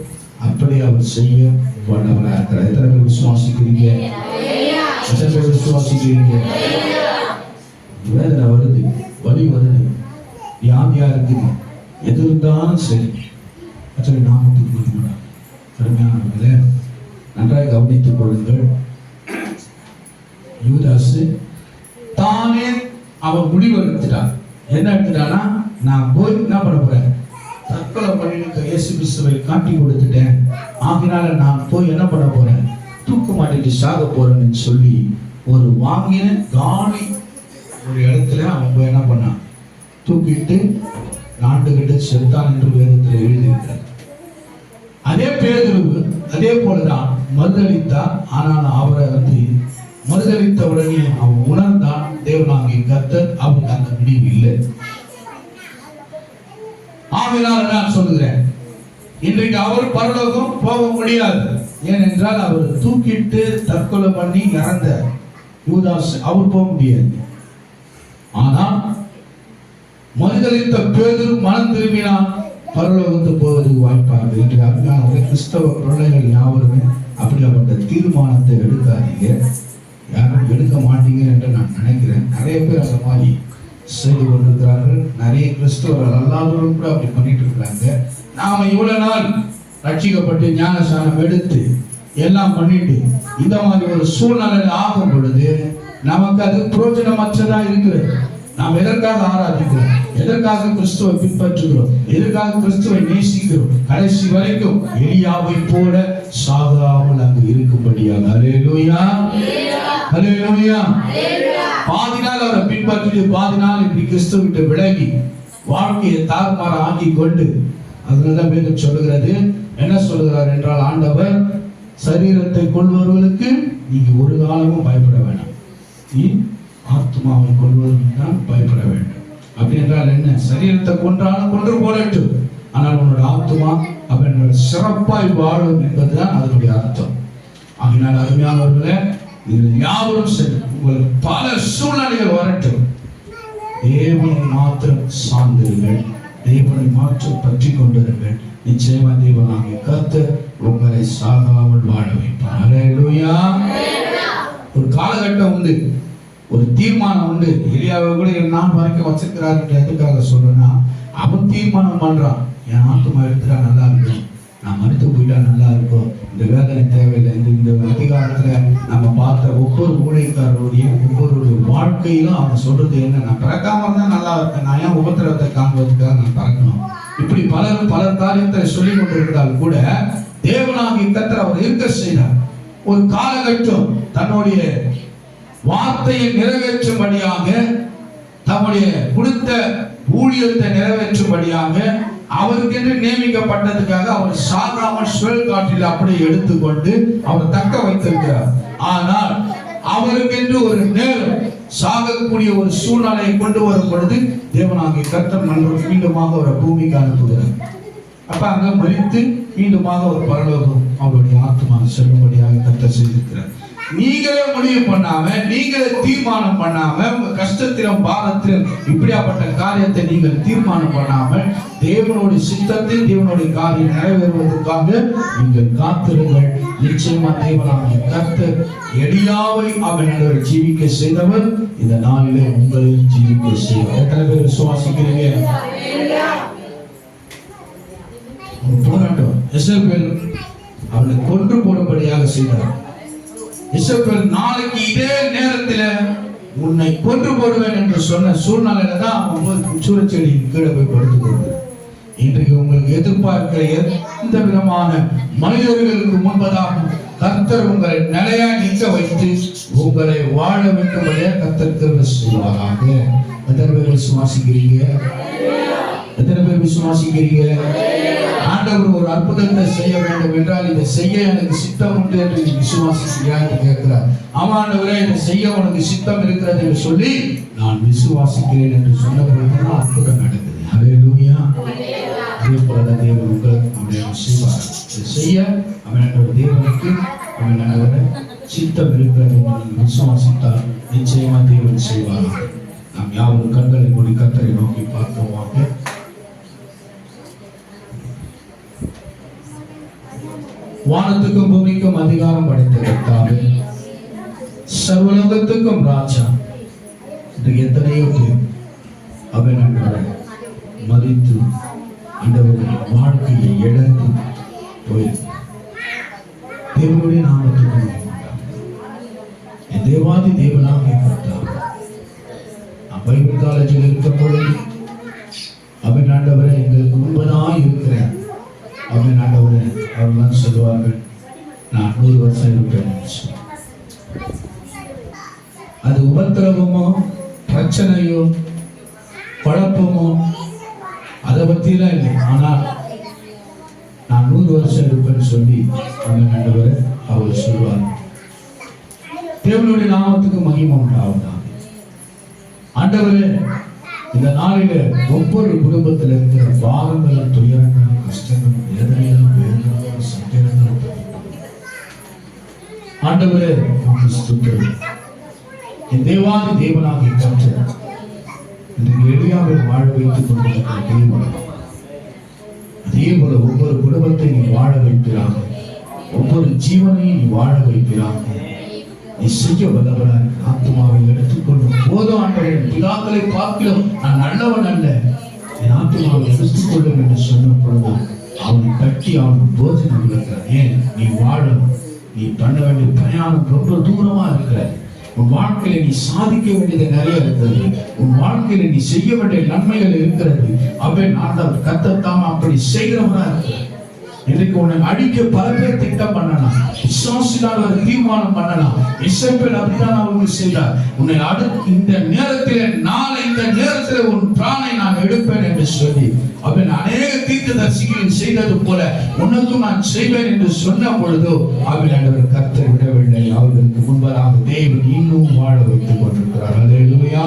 அப்படி அவர் செய்ய வல்லவராக இருக்கிறார். எத்தனை பேர் விசுவாசிக்கிறீங்க? எத்தனை பேர் விசுவாசிக்கிறீங்க? வேதனை வருது, வலி வருது, வியாதியா இருக்குது, எது இருந்தாலும் சரி, அச்சடி நாமத்துக்கு மகிமை உண்டாகும். அருமையானவர்களே, நன்றாக கவனித்துக் கொள்ளுங்கள். யூதாசு தானே அவன் முடிவு எடுத்துட்டான். என்ன எடுத்துட்டானா, நான் போய் என்ன பண்ண போறேன், தற்கொலை பண்ணிட்டு இயேசு கிறிஸ்துவை காட்டி கொடுத்துட்டேன், ஆகினால நான் போய் என்ன பண்ண போறேன், தூக்கு மாட்டிட்டு சாக போறேன்னு சொல்லி ஒரு வாங்கின காலி ஒரு இடத்துல அவன் போய் என்ன பண்ணான், தூக்கிட்டு நாட்டுக்கிட்டு செத்தான் என்று வேதத்தில் எழுதியிருக்கிறார். அதே பேதுரு அதே போலதான் மறுதளித்தார். ஆனால் அவரை மறுதளித்த உடனே அவன் உணர்ந்தான், தேவனாகிய கர்த்தர் அவருக்கு அந்த முடிவு இல்லை. ஆகையால் நான் சொல்லுகிறேன், இன்றைக்கு அவர் பரலோகம் போக முடியாது. ஏனென்றால் அவர் தூக்கிட்டு தற்கொலை பண்ணி இறந்த யூதாஸ் அவர் போக முடியாது. ஆனால் மறுதளித்த பேதுரு மனம் திரும்பினால் பரலோகத்துக்கு போவதற்கு வாய்ப்பாக. இன்று அருமையான கிறிஸ்தவ பிள்ளைகள் யாவருமே அப்படிப்பட்ட தீர்மானத்தை எடுக்காதீங்க, யாரும் எடுக்க மாட்டீங்க என்று நான் நினைக்கிறேன். நிறைய பேர் அந்த மாதிரி செய்து கொண்டிருக்கிறார்கள். நிறைய கிறிஸ்தவர்கள் அல்லாதவர்கள் கூட அப்படி பண்ணிட்டு இருக்கிறாங்க. நாம இவ்வளவு நாள் ரட்சிக்கப்பட்டு ஞானஸ்நானம் எடுத்து எல்லாம் பண்ணிட்டு இந்த மாதிரி ஒரு சூழ்நிலை ஆகும் பொழுது நமக்கு அது பிரயோஜனமற்றதா இருக்கிறது. நாம் எதற்காக ஆராதிக்கிறோம், எதற்காக கிறிஸ்துவை பின்பற்றுகிறோம், எதற்காக கிறிஸ்துவை நேசிக்கிறோம், கடைசி வரைக்கும் எலியாவை போல சாகாமல் அங்கு இருக்கும்படியாக. ஹல்லேலூயா, ஹல்லேலூயா. பாதி நாள் அவரை பின்பற்றி பாதி நாள் இப்படி கிறிஸ்துவிட்டு விலகி வாழ்க்கையை தாறுமாற ஆக்கி கொண்டு, அதனால வேதம் சொல்லுகிறது, என்ன சொல்லுகிறார் என்றால், ஆண்டவர் சரீரத்தை கொள்பவர்களுக்கு நீங்க ஒரு காலமும் பயப்பட வேண்டாம், நீ ஆத்மாவை கொள்வதற்கு தான் பயப்பட வேண்டும். அப்படி என்றால் என்ன, சரீரத்தை கொன்றாலும் கொன்று போடட்டும், ஆனால் உன்னோட ஆத்மா அவனோட சிறப்பாய் வாழும் என்பதுதான் அதனுடைய அர்த்தம். அதனால் அருமையானவர்களே, நீங்கள் யாவரும் சரி, உங்களுக்கு பல சூழ்நிலைகள் வரட்டும், தேவனை மாத்திரம் சார்ந்திருங்கள், தேவனை மாற்றம் பற்றி கொண்டிருங்கள். நிச்சயமா தேவனாகிய கர்த்தர் உங்களை சாகாமல் வாழ வைப்பார். ஹல்லேலூயா. ஒரு காலகட்டம் உண்டு, ஒரு தீர்மானம் உண்டு. எலியாவை கூட நான் வரைக்கும் வச்சிருக்கிறார் என்று எதுக்காக சொல்றேன்னா, அவன் தீர்மானம் பண்றான், என் ஆத்துமா எடுத்துட்டா நல்லா இருக்கும், நான் மறுத்து போயிட்டா நல்லா இருக்கும், இந்த வேதனை தேவையில்லை. இந்த அதிகாரத்துல நம்ம பார்த்த ஒவ்வொரு ஊழியக்காரருடைய ஒவ்வொரு வாழ்க்கையிலும் அவன் சொல்றது என்ன, நான் பிறக்காம இருந்தா நல்லா இருக்கேன், நான் ஏன் உபத்திரவத்தை காண்பதற்காக நான் பிறக்கணும். இப்படி பல காரியத்தை சொல்லி கொண்டிருந்தால் கூட தேவனாகிய கர்த்தர் அவர் இருக்க செய்தார். ஒரு காலகட்டம் தன்னுடைய வார்த்தையை நிறைவேற்றும்படியாக, தம்முடைய கொடுத்த ஊழியத்தை நிறைவேற்றும்படியாக, அவருக்கென்று நியமிக்கப்பட்டதுக்காக அவர் சாகாமல் சுழல் காற்றில் அப்படியே எடுத்துக்கொண்டு அவர் தக்க வைத்திருக்கிறார். ஆனால் அவருக்கென்று ஒரு நேரம் சாகக்கூடிய ஒரு சூழ்நிலையை கொண்டு வரும் பொழுது தேவனாகிய கர்த்தர் மீண்டுமாக ஒரு பூமிக்கு அனுப்புகிறார். அப்ப அங்க மறித்து மீண்டுமாக ஒரு பரலோகம் அவருடைய ஆத்மா செல்லும்படியாக கர்த்தர் செய்திருக்கிறார். நீங்களே முடிவு பண்ணாம, நீங்களே தீர்மானம் பண்ணாம, உங்க கஷ்டத்திலும் பாரத்திலும் இப்படியாப்பட்ட காரியத்தை நீங்கள் தீர்மானம் பண்ணாமல் தேவனுடைய சித்தத்தில் தேவனுடைய காரியம் நிறைவேறுவதற்காக நீங்கள் காத்திருங்கள். நிச்சயமா தேவனாகிய கர்த்தர் எலியாவை அவன் ஜீவிக்க செய்தவர் இந்த நாளிலே உங்களையும் ஜீவிக்க செய்வார். எத்தனை பேர் விசுவாசிக்கிறீங்க? போராட்டம் எசேபேல் அவனை கொன்று போடும்படியாக செய்தார். எசேபேல் நாளைக்கு இதே நேரத்தில் உன்னை கொன்று போடுவேன் என்று சொன்ன சூழ்நிலையில தான் அவன் சூரச்செடி கீழே போய் படுத்துக் கொண்டார். இன்றைக்கு உங்களுக்கு எதிர்பார்க்கிற எந்த விதமான மனிதர்களுக்கு முன்பதாக கர்த்தர் உங்களை நிலையா நிற்க வைத்து உங்களை வாழ வைக்கும்படியா கர்த்தர் கிருபை செய்வாராக. எத்தனை பேர் விசுவாசிக்கிறீங்க? எத்தனை பேர் விசுவாசிக்கிறீங்க? ஆண்டவர் ஒரு அற்புதத்தை செய்ய வேண்டும் என்றால் இதை செய்ய எனக்கு சித்தம் உண்டு என்று விசுவாசிக்கிறீயா என்று கேட்கிறார். ஆமாண்டவரே, இதை செய்ய உனக்கு சித்தம் இருக்கிறது என்று சொல்லி நான் விசுவாசிக்கிறேன் என்று சொன்ன பொழுதுதான் அற்புதம் நடக்குது. ஹல்லேலூயா. அதே போலதான் தேவன் உங்களுக்கு அவனை செய்வார். இதை செய்ய அவனோட தேவனுக்கு அவனோட சித்தம் இருக்கிறது என்று விசுவாசித்தால் நிச்சயமா தேவன் செய்வார். நாம் யாரும் கண்களை மூடி கர்த்தரை நோக்கி பார்ப்போமாக. வானத்துக்கும் பூமிக்கும் அதிகாரம் படைத்த கர்த்தாவே, சர்வலோகத்துக்கும் ராஜா, இன்றைக்கு எத்தனையோ பேர் அவனோட மதித்து ஆண்டவருடைய வாழ்க்கையை இழந்து போயிருக்கு. தேவனுடைய நாமத்துக்கு தேவாதி தேவனாக கர்த்தாவே, நான் பைபிள் காலேஜில் இருக்கும் பொழுது அவன் ஆண்டவரை எங்களுக்கு முன்பதாக இருக்கிறேன். அவன் ஆண்டவரை அவர்களாம் சொல்லுவார்கள், நான் 100 வருஷம் இருப்பேன். அது உபத்திரவமோ பிரச்சனையோ குழப்பமோ அதை பத்தியெல்லாம் இல்லை. ஆனால் நான் 100 வருஷம் இருப்பேன்னு சொல்லி அவன் ஆண்டவரை அவர் சொல்வார். தேவனுடைய நாமத்துக்கு மகிமை உண்டாவதாக. ஆண்டவரே, இந்த நாளில ஒவ்வொரு குடும்பத்தில் இருக்கிற பாரங்களும் துயரங்களும் கஷ்டங்களும் வேதனைகளும் வேதனைகளும் சஞ்சலங்களும் ஆண்டவரே என் தேவாதி தேவனாகிய கர்த்தர் இன்றைக்கு எலியாவை வாழ வைத்துக் கொண்டிருக்கிற தேவன் அதே போல ஒவ்வொரு குடும்பத்தை நீ வாழ வைக்கிறாங்க, ஒவ்வொரு ஜீவனையும் நீ வாழ வைக்கிறாங்க. நீ செய்ய வல்லவராக ஆத்மாவை எடுத்துக்கொண்டு போதும் ஆண்டவரே, பிதாக்களை பார்க்கிறோம் நான் நல்லவன் அல்ல, என் ஆத்மாவை எடுத்துக்கொள்ளும் என்று சொன்ன பொழுது அவனை தட்டி அவனுக்கு போஜனம் கொடுக்கிறார். ஏன் நீ வாழணும், நீ பண்ண வேண்டிய பிரயாணம் ரொம்ப தூரமா இருக்கிற, உன் வாழ்க்கையில நீ சாதிக்க வேண்டியது நிறைய இருக்கிறது, உன் வாழ்க்கையில நீ செய்ய வேண்டிய நன்மைகள் இருக்கிறது. அவன் ஆண்டவர் கர்த்தர் அப்படி செய்கிறவனா இருக்கிறார். இன்றைக்கு உன்னை அடிக்க பல பேர் திட்டம் பண்ணலாம், விசுவாசினால் ஒரு தீர்மானம் பண்ணலாம். எசேபேல் அப்படித்தான் அவர்கள் செய்தார். உன்னை அடுத்து இந்த நேரத்திலே, நாளை இந்த நேரத்திலே உன் பிராணை நான் எடுப்பேன் என்று சொல்லி அவன் அநேக தீர்க்கதரிசிகள் செய்தது போல உனக்கும் நான் செய்வேன் என்று சொன்ன பொழுதோ அவன் ஆண்டவர் கர்த்தர் விடவில்லை. அவர்களுக்கு முன்பதாக தேவன் இன்னும் வாழ வைத்துக் கொண்டிருக்கிறார். அல்லேலூயா.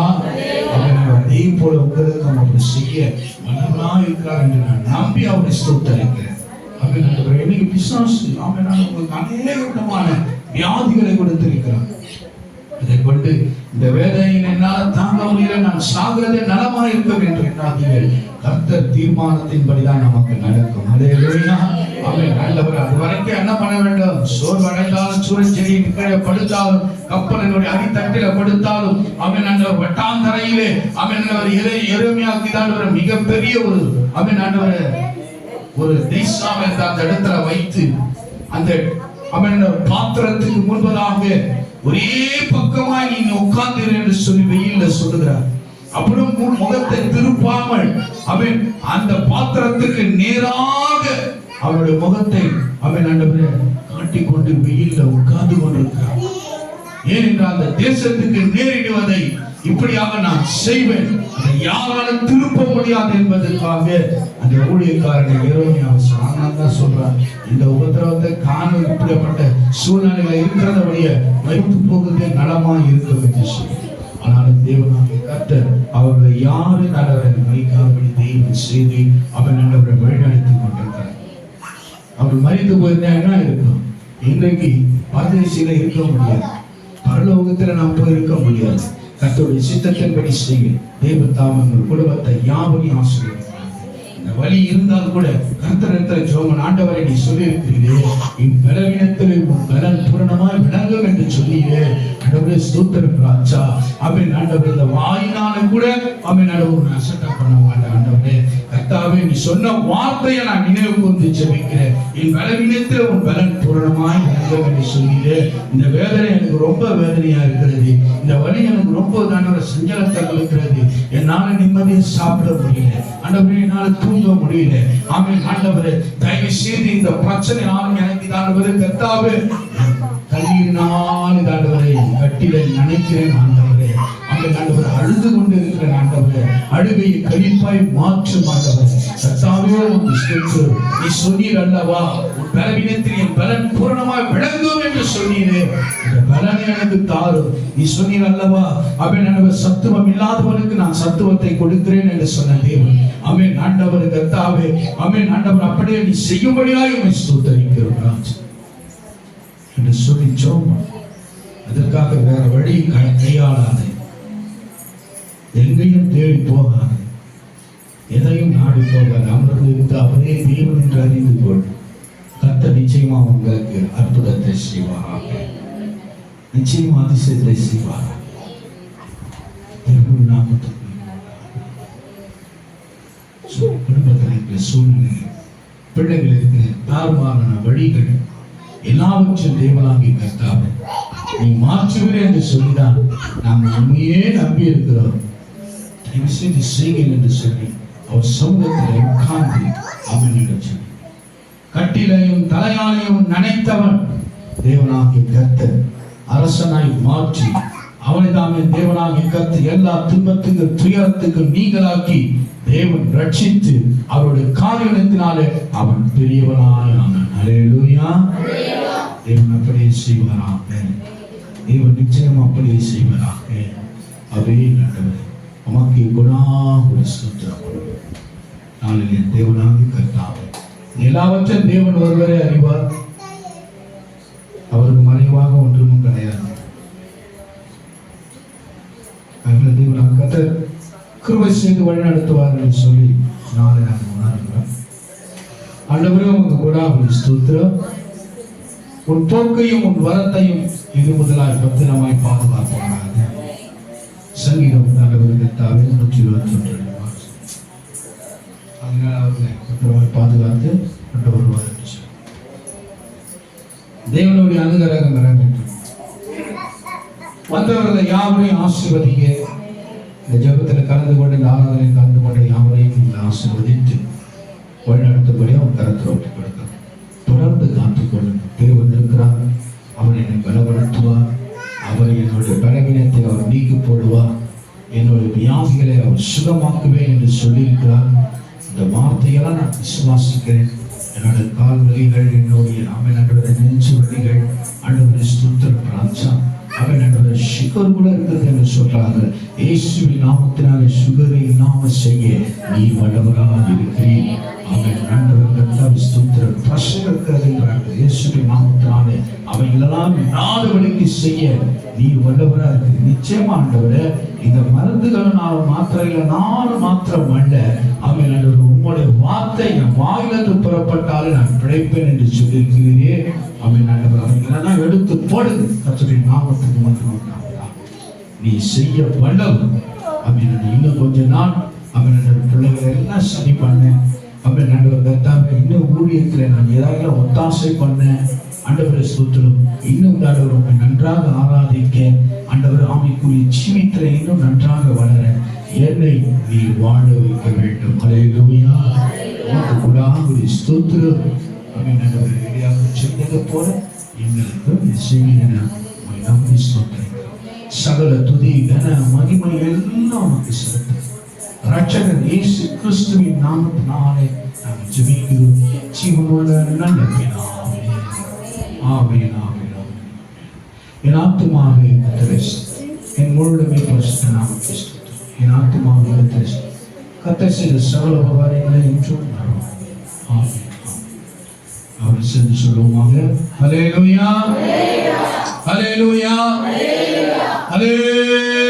அதே போல உங்களுக்கும் அவர் செய்ய வல்லவராக இருக்கிறார் என்று நான் நம்பி அவரை ஸ்தோத்திரிக்கிறேன். இன்னைக்கு பிசாசு உங்களுக்கு அநேக விதமான வியாதிகளை கொடுத்திருக்கிறார். இதை கொண்டு இந்த வேதனையை என்னால் தாங்க முடியல, நான் சாகிறதே நலமாக இருக்க வேண்டும் என்றாதீர்கள். கர்த்தர் தீர்மானத்தின்படிதான் நமக்கு நடக்கும். அல்லேலூயா. ஆமென். ஆண்டவர் அது வரைக்கும் என்ன பண்ண வேண்டும்? சோர்வடைந்தாலும் சூரியச்செடியின் கீழே படுத்தாலும் கப்பலினுடைய அடித்தட்டில படுத்தாலும் ஆமென் ஆண்டவர் வட்டாந்தரையிலே ஆமென் ஆண்டவர் எரேமியாவுக்கு தான் மிகப்பெரிய ஒரு ஆமென் ஆண்டவர் ஒரு தேசாவை அந்த இடத்துல வைத்து அந்த ஆமென் பாத்திரத்துக்கு முன்பதாக ஒரே பக்கமாய் நீ உட்கார்ந்திரு என்று சொல்லி வெயில்ல சொல்லுகிறார். அப்புறம் முகத்தை திருப்பாமல் அவன் அந்த பாத்திரத்துக்கு நேராக அவனுடைய முகத்தை அவன் ஆண்டவரே காட்டிக்கொண்டு வெயில்ல உட்கார்ந்து கொண்டிருக்கிறார். ஏனென்றால் அந்த தேசத்துக்கு நேரிடுவதை இப்படியாக நான் செய்வேன், அதை யாராலும் திருப்ப முடியாது என்பதற்காக அந்த ஊழியக்காரனை எரேமியாவை தான் சொல்றார். இந்த உபத்திரவத்தை காணும் இப்படிப்பட்ட சூழ்நிலையில இருக்கிறதோடைய மரித்து போகுதே நலமா இருக்கும் என்று சொல்லி, ஆனாலும் தேவனாகிய கர்த்தர் அவர்களை யாரு நல்லவரை மறிக்காதபடி தெய்வம் செய்து அவன் நல்லவரை வழிநடத்திக் கொண்டிருக்கிறார். அவர் மரித்து போயிருந்தா என்ன இருக்கும்? இன்றைக்கு பரதேசியில இருக்க முடியாது, பரலோகத்துல நாம் போய் இருக்க முடியாது. கர்த்தருடைய சித்தத்தின்படி செய்ய தேவ தாமங்கள் குடும்பத்தை யாவரையும் ஆசீர்வதிப்பார். இந்த வழி இருந்தால் கூட கர்த்தரிடத்தில் ஜெபம், ஆண்டவரை நீ சொல்லி இருக்கிறீரே என் பலவீனத்தில் உன் பலன் பூரணமாய் விளங்கும் என்று சொல்லியே ஆண்டவரே ஸ்தோத்திரம் ராஜா. அவன் ஆண்டவர் இந்த வாயினாலும் கூட அவன் ஆண்டவர் அசட்டை பண்ண மாட்டேன். ஆண்டவரே கர்த்தாவே நீ சொன்ன வார்த்தையை நான் நினைவு கூர்ந்து ஜெபிக்கிறேன். என் பலவீனத்தில் உன் பலன் பூரணமாய் விளங்கும் என்று சொல்லியே இந்த வேதனை எனக்கு ரொம்ப வேதனையா இருக்கிறது, இந்த வழி எனக்கு ரொம்ப ஆண்டவரை சஞ்சலத்தை கொடுக்கிறது, என்னால நிம்மதியை சாப்பிட முடியல ஆண்டவரே, என்னால தூங்க முடியல. ஆமென் ஆண்டவரே தயவு செய்து இந்த பிரச்சனை எனக்கு ஆண்டவரே கர்த்தாவே கண்ணீரினால் ஆண்டவரை கட்டில நினைக்கிறேன் ஆண்டவரே. ஆமென் ஆண்டவரே அழுது கொண்டு இருக்கிறேன் ஆண்டவரே, அழுகையை கழிப்பாய் மாற்றும் ஆண்டவரே. கர்த்தாவே உம்மை ஸ்தோத்திரம். நீ சொன்னீர் அல்லவா உன் பலவீனத்தில் என் பலன் பூரணமாய் விளங்கும் என்று சொன்னீரே, இந்த பலனை எனக்கு தாரும். நீ சொன்னீர் அல்லவா ஆமென் ஆண்டவர் சத்துவம் இல்லாதவனுக்கு நான் சத்துவத்தை கொடுக்கிறேன் என்று சொன்ன தேவன். ஆமென் ஆண்டவர் கர்த்தாவே ஆமென் ஆண்டவர் அப்படியே நீ செய்யும்படியாய் உம்மை ஸ்தோத்திரிக்கிறோம் ராஜா என்று சொல்லி ஜெபம். அதற்காக வேற வழி கையாளாதே, எங்கேயும் தேடி போகாது, எதையும் நாடி போகாது. அமர்ந்து அவரே தேவன் என்று அறிந்து கொள். கர்த்தர் நிச்சயமா உங்களுக்கு அற்புதத்தை செய்வாராக, நிச்சயமா அதிசயத்தை செய்வாராக. நாமத்துக்கு குடும்பத்தில் இருக்கிற சூழ்நிலை, பிள்ளைகள் இருக்கிற தாறுமாறான வழிகள் எல்லாவற்றும் தேவனாகி கர்த்தாவே நீ மாற்றுகிறேன் என்று சொல்லிதான் நாங்கள் உண்மையே நம்பி இருக்கிறோம். செய்கிறேன் என்று சொல்லி அவர் சமூகத்தில் உட்கார்ந்து அவனிடம் சொல்லி கட்டிலையும் தலையாலையும் நினைத்தவன் தேவனாகிய கர்த்தர் அரசனாய் மாற்றி அவனை தாமே தேவனாகிய கர்த்தர் எல்லா துன்பத்துக்கு துயரத்துக்கு நீங்களாக்கி தேவன் ரட்சித்து அவருடைய காரியத்தினாலே அவன் பெரியவனாய் ஆனான். அல்லேலூயா. தேவன் அப்படியே செய்வாராக, தேவன் நிச்சயம் அப்படியே செய்வாராக. அவே நல்லவர் உமக்கு குணாகுண ஸ்தோத்திரம். நாளிலே தேவனாகிய கர்த்தாவே எல்லாவற்றையும் தேவன் ஒருவரே அறிவார், அவருக்கு மறைவாக ஒன்றும் கிடையாது. தேவனாகிய கர்த்தர் கிருபை செய்து வழிநடத்துவார் என்று சொல்லி நாளை நாங்கள் உணர்கிறோம். ஆண்டவரே உமக்கு குணாகுண ஸ்தோத்திரம். உன் போக்கையும் உன் வரத்தையும் இது முதலாய் பத்திரமாய் பாதுகாப்பாங்க. சங்கீதம் கர்த்தாவே 121 அதனால் அவர்களை பத்திரமாய் பாதுகாத்து கொண்டு வருவார் என்று சொல்லி தேவனுடைய அனுகிரகம் இறங்கட்டும். வந்தவர்களை யாவரையும் ஆசீர்வதிங்க. இந்த ஜெபத்தில் கலந்து கொண்டு இந்த ஆராதனையில் கலந்து கொண்ட யாவரையும் நீங்கள் ஆசீர்வதித்து வழிநடத்தும்படி அவன் கருத்தில் ஒப்புக் கொடுத்தார். தொடர்ந்து காத்துக்கொள்ளும். தேவன் இருக்கிறார், அவன் என்னை பலப்படுத்துவார், அவர் என்னுடைய பலவீனத்தை அவர் நீக்கி போடுவார், என்னுடைய வியாதிகளை அவர் சுகமாக்குவேன் என்று சொல்லியிருக்கிறார். இந்த வார்த்தையெல்லாம் நான் விசுவாசிக்கிறேன். என்னுடைய கால் வலிகள், என்னுடைய அவனுடைய நெஞ்சு வலிகள் அன்றுடைய ஸ்தோத்திரம் ராஜா, அவனுடைய சுகர் கூட இருக்கிறது என்று சொல்றாங்க. இயேசுவின் நாமத்தினாலே சுகரை இல்லாமல் செய்ய நீ வல்லவராக இருக்கிறீர். அவன் ஆண்டவர் கர்த்தாவே ஸ்தோத்திரம். பிரஷர் இருக்கிறது என்றாங்க. இயேசுவின் நாமத்தினாலே அவைகளெல்லாம் நாடு வழிக்கு செய்ய நீ வல்லவராக இருக்கிறீர். நிச்சயமா ஆண்டவரே இந்த மருந்துகள்னால மாத்திரையில நான் மாத்திரம் அல்ல, ஆமென் ஆண்டவரே, உம்முடைய வார்த்தை என் வாயிலிருந்து புறப்பட்டாலே நான் பிழைப்பேன் என்று சொல்லியிருக்கிறீரே. ஆமென் ஆண்டவரே, அவைகளெல்லாம் எடுத்து போடுங்க. கர்த்தருடைய நாமத்துக்கு மகிமை உண்டாவதாக. நீ செய்ய வல்லவர். ஆமென். இன்னும் கொஞ்ச நாள் ஆமென் ஆண்டவரே, பிள்ளைகளை எல்லாம் சரி பண்ணேன். ஆமென் ஆண்டவரே, கர்த்தாவே, இன்னும் ஊழியத்தில் நான் ஏதாவது ஒத்தாசை பண்ணேன். ஆண்டவரே ஸ்தோத்திரம். இன்னும் ஆண்டவர் உம்மை நன்றாக ஆராதிக்க, ஆண்டவர் ஆவிக்குரிய ஜீவியத்தில் இன்னும் நன்றாக வளர என்னை நீ வாழ வைக்க வேண்டும். ஹல்லேலூயா. உமக்கு கூடாகுடி ஸ்தோத்திரம். ஆமென் ஆண்டவரே, எலியாவை செய்தது போல எங்களுக்கு செய்ய நம்பி ஸ்தோத்திரம். சகல துதி கன மகிமை எல்லாம் உமக்கு செலுத்தும். ரட்சகர் இயேசு கிறிஸ்துவின் நாமத்தினாலே நாங்கள் ஜெபிக்கிறோம். ஜீவனுள்ள நல்ல பிதாவே. ஆமென், ஆமென், ஆமென். என் ஆத்துமாவே கர்த்தரை ஸ்தோத்திரி. என் முழுமை பரிசுத்த நாமத்தை ஸ்தோத்திரி. என் ஆத்துமாவே கர்த்தரை ஸ்தோத்திரி. கர்த்தர் செய்த சகல உபகாரங்களை என்றும் மறவாதே. ஆமென், ஆமென். அவர் சென்று சொல்லுவோமாக. ஹல்லேலூயா, ஹல்லேலூயா, ஹல்லேலூயா, ஹல்லேலூயா.